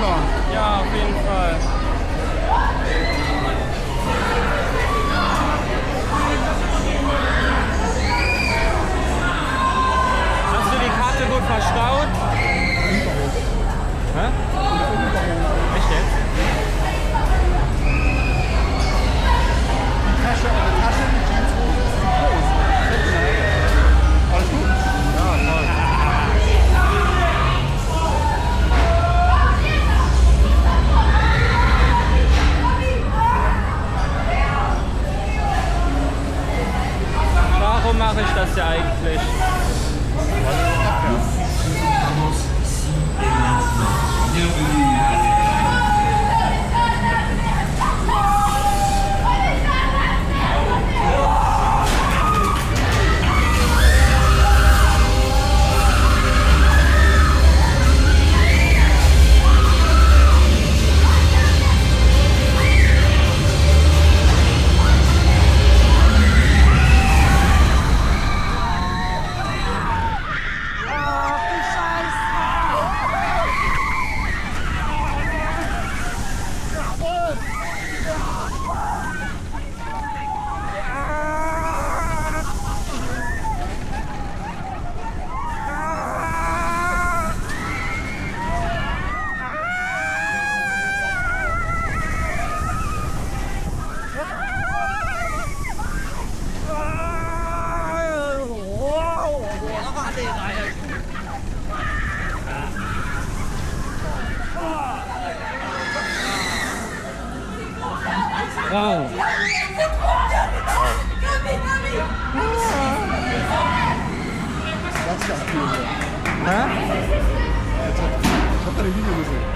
lieber. Ja, auf jeden Fall. Hast du die Karte gut verstaut? Hä? Echt jetzt? Die Tasche, die Jeanshose ist zu groß. Alles gut? Ja, toll. Warum mache ich das ja eigentlich? Wow. Das ist das Spiel hier. Hä? Ich hab deine Video gesehen.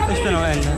Ich bin am Ende.